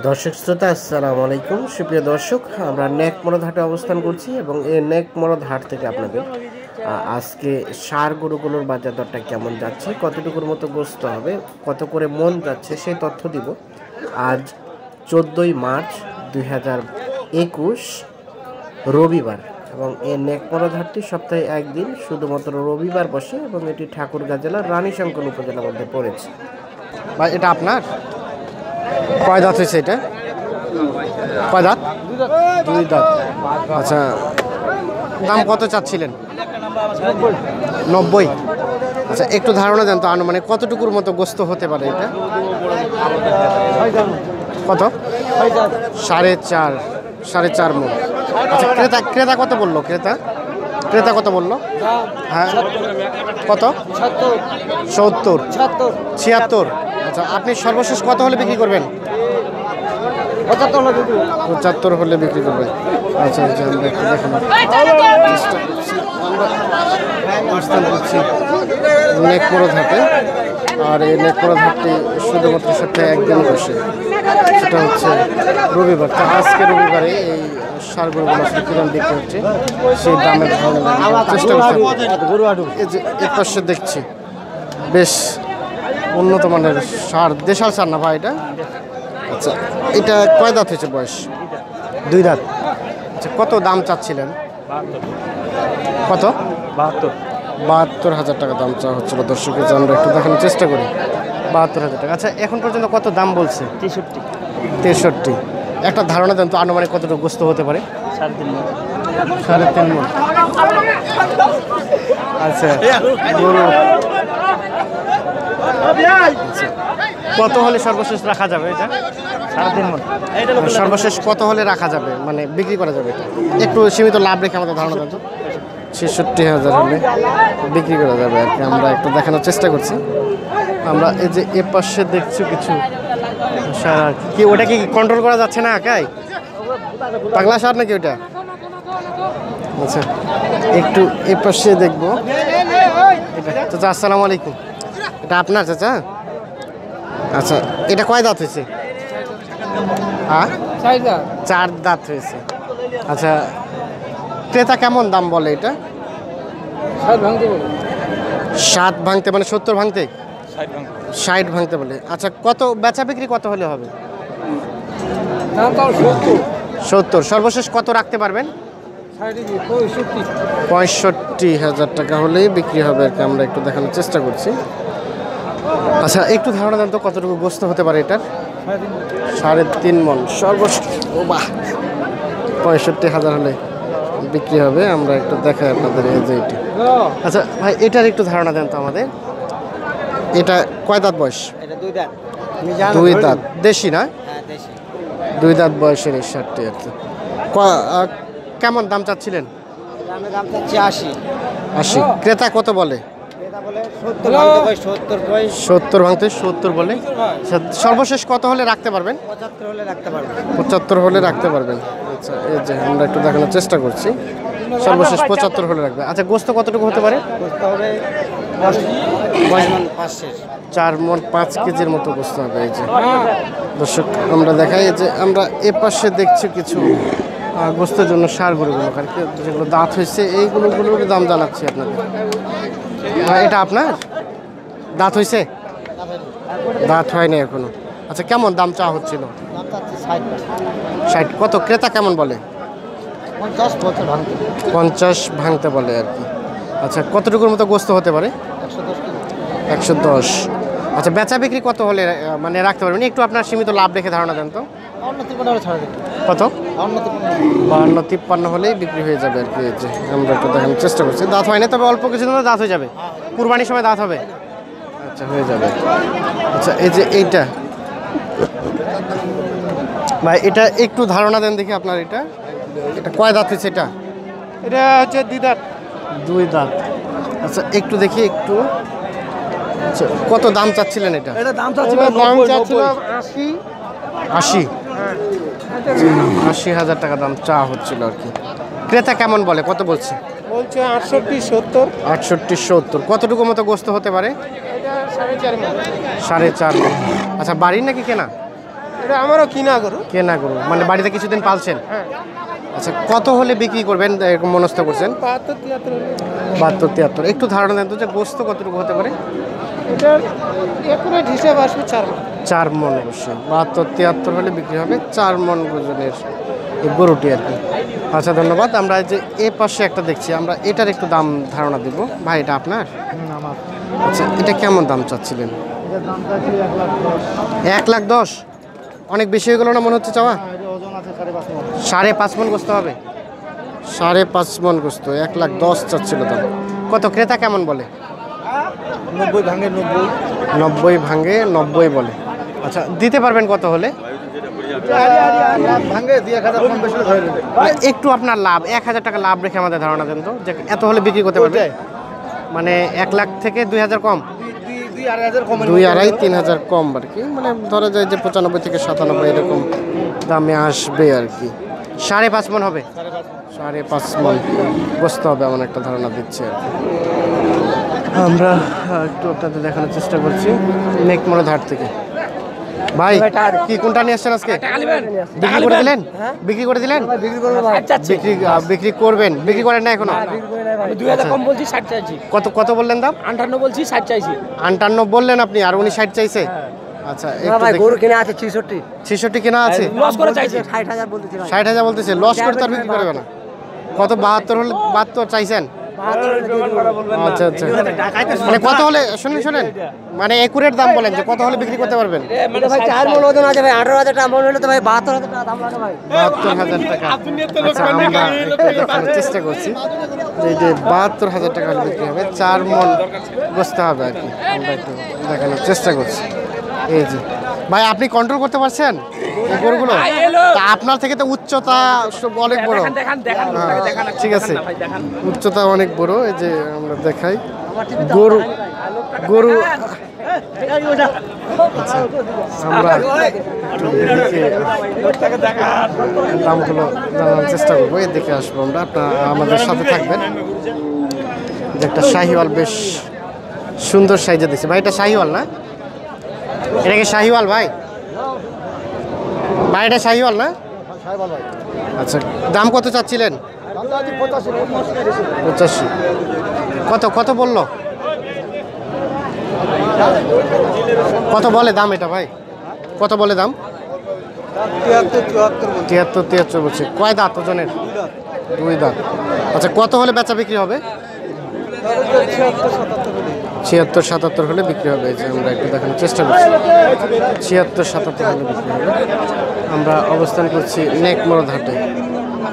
দর্শক শ্রোতা আসসালামু আলাইকুম। সুপ্রিয় দর্শক, আমরা নেকমরদ হাটে অবস্থান করছি এবং এই নেকমরদ হাট থেকে আপনাদের আজকে ষাঁড় গরুগুলোর বাজার দরটা কেমন যাচ্ছে, কতটুকুর মতো গোস্ত হবে, কত করে মন যাচ্ছে সেই তথ্য দিব। আজ 14ই মার্চ 2021 রবিবার এবং এই নেকমরদ হাটটি সপ্তাহে একদিন শুধুমাত্র রবিবার বসে এবং এটি ঠাকুরগাঁ জেলার রানীশঙ্কর উপজেলার মধ্যে পড়েছে। ভাই এটা আপনার কয় দাঁত হয়েছে? এটা কয় দাঁত? দুই দাঁত। আচ্ছা, দাম কত চাচ্ছিলেন? 90। আচ্ছা, একটু ধারণা দেন তো আনুমানিক কতটুকুর মতো গোস্ত হতে পারে এটা? কত? 4.5 মণ। আচ্ছা, ক্রেতা কত বললো? ক্রেতা কত বললো? হ্যাঁ, কত? 70, 76। আচ্ছা, আপনি সর্বশেষ কত হলে বিক্রি করবেন? 75 হলে বিক্রি করবেন। আচ্ছা আচ্ছা, আমরা একটু দেখেন নেকমরদ হাটে। আর এই নেকমরদ হাটটি শুধুমাত্র সপ্তাহে একদিন বসে, সেটা হচ্ছে রবিবার। তা আজকে রবিবারে এই ষাঁড় গরুগুলো কিরম বিক্রি হচ্ছে সেই দামের ধারণা চেষ্টা করছি। এই যে এর পাশে দেখছি বেশ উন্নত মানের ষাঁড়, দেশাল ষাঁড় না ভাই এটা? আচ্ছা, এটা কয় দাঁত হয়েছে বয়স? 2 দাঁত। আচ্ছা, কত দাম চাচ্ছিলেন? কত? 72,000 টাকা দাম চাওয়া হচ্ছিল। দর্শকের যে আমরা একটু দেখানোর চেষ্টা করি। 72,000 টাকা। আচ্ছা, এখন পর্যন্ত কত দাম বলছে? 63। একটা ধারণা দেন তো আনুমানিক কতটুকু গোস্ত হতে পারে? 3.5 মণ। আচ্ছা, গরু কত হলে সর্বশেষ রাখা যাবে এটা? 3.5 মণ। সর্বশেষ কত হলে রাখা যাবে, মানে বিক্রি করা যাবে? এটা একটু সীমিত লাভ রেখে আমাদের ধারণা দেন তো। 66,000 হলে বিক্রি করা যাবে আর কি। আমরা একটু দেখানোর চেষ্টা করছি। আমরা এই যে এ পাশে দেখছি কিছু ষাঁড়, কি ওটা কি কন্ট্রোল করা যাচ্ছে না একাই? পাগলা ষাঁড় নাকি ওটা? আচ্ছা, একটু এ পাশে দেখবো। চাচা আসসালামু আলাইকুম, এটা আপনার চাচা? আচ্ছা, এটা কয় দাঁত হয়েছে? হ্যাঁ, 4 দাঁত হয়েছে। আচ্ছা, ক্রেতা কেমন দাম বলে এটা? 7 ভাঙতে, মানে 70 ভাঙতে? 60 ভাঙতে বলে। আচ্ছা, কত বেচা বিক্রি কত হলে হবে? 70। সর্বশেষ কত রাখতে পারবেন? 65,000 টাকা হলেই বিক্রি হবে আর কি। আমরা একটু দেখানোর চেষ্টা করছি। আচ্ছা, একটু ধারণা দেন তো কতটুকু গোস্ত হতে পারে এটার? 3.5 মণ। সর্বশেষ 65,000 হলে বিক্রি হবে। আমরা একটু দেখাই আপনাদের এই যে এটা। আচ্ছা ভাই, এটার একটু ধারণা দেন তো আমাদের। এটা কয় দাঁত বয়স? 2 দাঁত। দেশি না? 2 দাঁত বয়সের এই ষাঁড়টি আর কি। কেমন দাম চাচ্ছিলেন? 80। ক্রেতা কত বলে? 70 ভাঙতে 70 বলে। সর্বশেষ কত হলে রাখতে পারবেন? 75 হলে রাখতে পারবেন। আচ্ছা, এই যে আমরা একটু দেখানোর চেষ্টা করছি। সর্বশেষ 75 হলে রাখবে। আচ্ছা, গোস্ত কতটুকু হতে পারে? 4 মণ 5 কেজির মতো গোস্ত হবে। এই যে দর্শক আমরা দেখাই যে আমরা এ পাশে দেখছি কিছু গোস্তের জন্য ষাঁড় গরুগুলো আর কি, যেগুলো দাঁত হয়েছে এইগুলোর দাম জানাচ্ছি আপনাদের। এটা আপনার দাঁত হয়েছে? দাঁত হয়নি এখনো। আচ্ছা, কেমন দাম চাওয়া হচ্ছিল? 60। কত ক্রেতা কেমন বলে? 50 ভাঙতে বলে আর কি। আচ্ছা, কতটুকুর মতো গোস্ত হতে পারে? 110। আচ্ছা, বেচা বিক্রি কত হলে মানে রাখতে পারবেন? একটু আপনার সীমিত লাভ রেখে ধারণা দেন তো। কত? 52-53 হলেই বিক্রি হয়ে যাবে আর কি। যে আমরা একটু দেখানোর চেষ্টা করছি। দাঁত হয় না, তবে অল্প কিছুদিন দাঁত হয়ে যাবে। কুরবানির সময় দাঁত হবে। আচ্ছা, হয়ে যাবে। আচ্ছা, এই যে এইটা ভাই, এটা একটু ধারণা দেন দেখি আপনার। এটা কয় দাঁত হয়েছে? এটা হচ্ছে 2 দাঁত। 2 দাঁত। আচ্ছা, একটু দেখি একটু। আচ্ছা, কত দাম চাচ্ছিলেন এটা? দাম চাচ্ছিলাম 80,000 টাকা দাম চাওয়া হচ্ছিল আর কি। ক্রেতা কেমন বলে, কত বলছে? 68-70। কতটুকু মতো গোস্ত হতে পারে? 4.5 মণ। আচ্ছা, বাড়ির নাকি কেনা? এটা আমারও কিনা গরু। কেনা গরু, মানে বাড়িতে কিছুদিন পালছেন? আচ্ছা, কত হলে বিক্রি করবেন এরকম মনস্থ করছেন? 72 73। একটু ধারণা দেন তো যে গোস্ত কতটুকু হতে পারে? এটার একুরেট হিসাব আসবে 4 মণ। 4 মণ অবশ্যই। 72 73 হলে বিক্রি হবে 4 মণ ওজনের এই গরুটি আর কি। আচ্ছা, ধন্যবাদ। আমরা যে এ পাশে একটা দেখছি, আমরা এটার একটু দাম ধারণা দেব। ভাই, এটা আপনার? আমার আচ্ছা, এটা কেমন দাম চাচ্ছিলেন? এটার দাম চাচ্ছি 1,10,000। 1,10,000? অনেক বেশি হয়ে গেল না মনে হচ্ছে চাওয়া? এটা ওজন আছে 5.5 মণ। 5.5 মণ গোস্ত হবে? 5.5 মণ গোস্ত, 1,10,000 চাচ্ছিল দাম। কত ক্রেতা কেমন বলে? 90 ভাঙে 90। 90 ভাঙে 90 বলে। আচ্ছা, দিতে পারবেন কত হলে? ভাঙে 2,000 কম বেশি ধরে নেবে। একটু আপনার লাভ, 1,000 টাকা লাভ রেখে আমাদের ধারণা দেন তো যে এত হলে বিক্রি করতে পারবে? মানে 1 লাখ থেকে 2,000 কম, 2,000 কম। 2,500 3,000 কম আর কি। মানে ধরা যায় যে 95 থেকে 97 এরকম দামে আসবে আর কি। 5.5 মণ হবে? 5.5 মণ গোস্ত হবে এমন একটা ধারণা দিচ্ছে আর কি। আমরা একটু আপনাদের দেখানোর চেষ্টা করছি নেকমোড়া হাট থেকে। ভাই, কি কোনটা নিয়ে আসছেন আজকে? বিক্রি করে দিলেন? বিক্রি করে দিলেন? বিক্রি করবেন? বিক্রি করেন না এখনো? 2,000 কম বলছি, 60 চাইছি। কত কত বললেন দাম? 58 বলছি, 60 চাইছি। 58 বললেন আপনি, আর উনি 60 চাইছে। আচ্ছা, একটু দেখি। গরু কিনে আছে 66। 66 কেনা আছে? লস করে চাইছি 60,000 বলতেছি ভাই। 60,000 বলতেছে, লস করে তার বিক্রি করবে না। কত 72 হলে 72 চাইছেন? আচ্ছা আচ্ছা, মানে কত হলে শুনেন শুনেন, মানে একুরেট দাম বলেন যে কত হলে বিক্রি করতে পারবেন? মানে ভাই 4 মণ ওজন আছে ভাই, 18,000 টাকা মণ হলে তো ভাই 72,000 টাকা দাম লাগে ভাই। 72,000 টাকা। আচ্ছা, আমরা একটু দেখানোর চেষ্টা করছি যে এই যে 72,000 টাকা হলে বিক্রি হবে, 4 মণ বসতে হবে আর কি। আমরা একটু দেখানোর চেষ্টা করছি। এই যে ভাই, আপনি কন্ট্রোল করতে পারছেন এই গরুগুলো? তা আপনার থেকে তো উচ্চতা অনেক বড়। হ্যাঁ, ঠিক আছে, উচ্চতা অনেক বড়। এই যে আমরা দেখাই গরু গরু আচ্ছা, আমরা একটু এদিকে দামগুলো জানার চেষ্টা করবো। এদিকে আসবো আমরা, আপনারা আমাদের সাথে থাকবেন। যে একটা শাহিওয়াল, বেশ সুন্দর সাইজে দিচ্ছে ভাই। এটা শাহিওয়াল না? এটা কি শাহিওয়াল ভাই? ভাই, এটা শাহিওয়াল না? আচ্ছা, দাম কত চাচ্ছিলেন? 85। কত কত বললো? কত বলে দাম এটা ভাই? কত বলে দাম? 73 73 বলছে। কয় দাঁত ওজনের? 2 দাঁত। আচ্ছা, কত হলে বেচা বিক্রি হবে? 76 77 হলে বিক্রি হবে। এই যে আমরা একটু দেখানোর চেষ্টা করছি, 76 77 হলে বিক্রি হবে। আমরা অবস্থান করছি নেকমোড়া হাটে।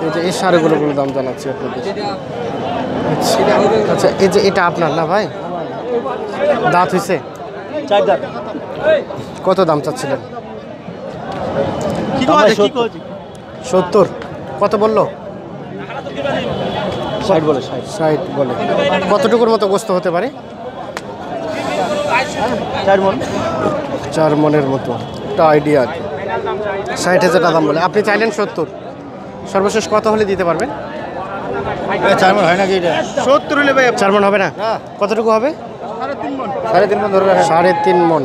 এই যে এই সারগুলোর দাম জানাচ্ছি আপনাদের। আচ্ছা, এই যে এটা আপনার না ভাই? দাঁত হয়েছে? 4 দাঁত। কত দাম চাচ্ছিলেন? 70। কত বললো? 60 বলে, 60 বলে। কতটুকুর মতো গোস্ত হতে পারে? 4 মণ। 4 মণের মতো একটা আইডিয়া আর কি। 60,000 টাকা দাম বলে। আপনি চাইলেন 70। সর্বশেষ কত হলে দিতে পারবেন? 4 মণ হয় নাকি এটা? 70 হলে ভাই 4 মণ হবে না? কতটুকু হবে? 3.5 মণ ধরে রাখেন। 3.5 মণ।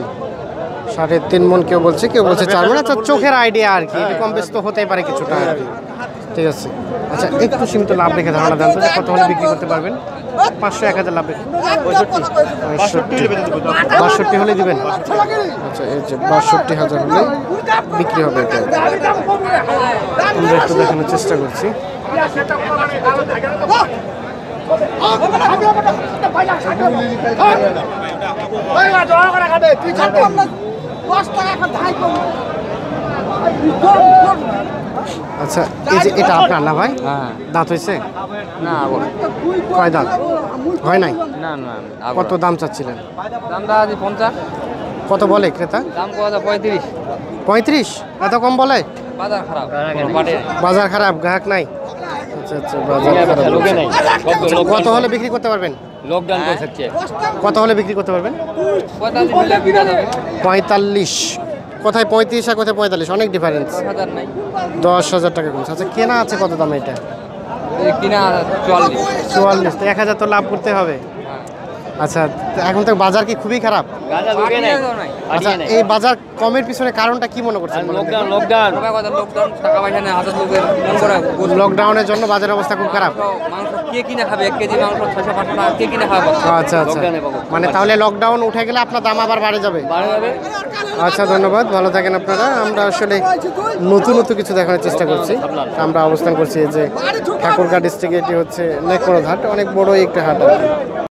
3.5 মণ কেউ বলছে, কেউ বলছে 4 মণ। আচ্ছা, চোখের আইডিয়া আর কি, কম বেশ তো হতেই পারে কিছুটা আর কি। ঠিক আছে। আচ্ছা, একটু সীমিত লাভ রেখে ধারণা দেন তো যে কত হলে বিক্রি করতে পারবেন? 500 1000 লাভ রেখে। 62 হলে দিবেন? আচ্ছা, এই যে 62,000 হলে বিক্রি হবে এটা। আমরা একটু দেখানোর চেষ্টা করছি। আচ্ছা, এই যে এটা আপনার না ভাই? দাঁত হয়েছে? না কয় দাঁত? হয় নাই? না না কত দাম চাচ্ছিলেন? দাম দাদা 50। কত বলে ক্রেতা? দাম কত? 35। 35? এত কম বলে? বাজার খারাপ, পাটে বাজার খারাপ, গ্রাহক নাই। আচ্ছা আচ্ছা, বাজার খারাপ। লোকে নাই। আচ্ছা, কত হলে বিক্রি করতে পারবেন? লকডাউন করে থাকছে। কত হলে বিক্রি করতে পারবেন? 45 মিলে বিঘা যাবে। 45। কোথায় 35 আর কোথায় 45? অনেক ডিফারেন্স। 10,000 নাই। 10,000 টাকা কমছে। আচ্ছা, কেনা আছে কত দামে এটা? এই কিনা 44। 44। তো 1,000 তো লাভ করতে হবে। আচ্ছা, তো এখন তো বাজার কি খুবই খারাপ? আচ্ছা, এই বাজার কমের পিছনে কারণটা কি মনে করছেন? লকডাউনের জন্য বাজার অবস্থা খুব খারাপ। কে কিনে খাবে 1 কেজি মাংস 600-500 টাকা কে কিনে খাবে? আচ্ছা আচ্ছা, মানে তাহলে লকডাউন উঠে গেলে আপনার দাম আবার বাড়ে যাবে। আচ্ছা, ধন্যবাদ, ভালো থাকেন আপনারা। আমরা আসলে নতুন কিছু দেখানোর চেষ্টা করছি। আমরা অবস্থান করছি এই যে ঠাকুরগাঁ ডিস্ট্রিক্টে, এটি হচ্ছে নেকমরদ হাট, অনেক বড় একটা হাট।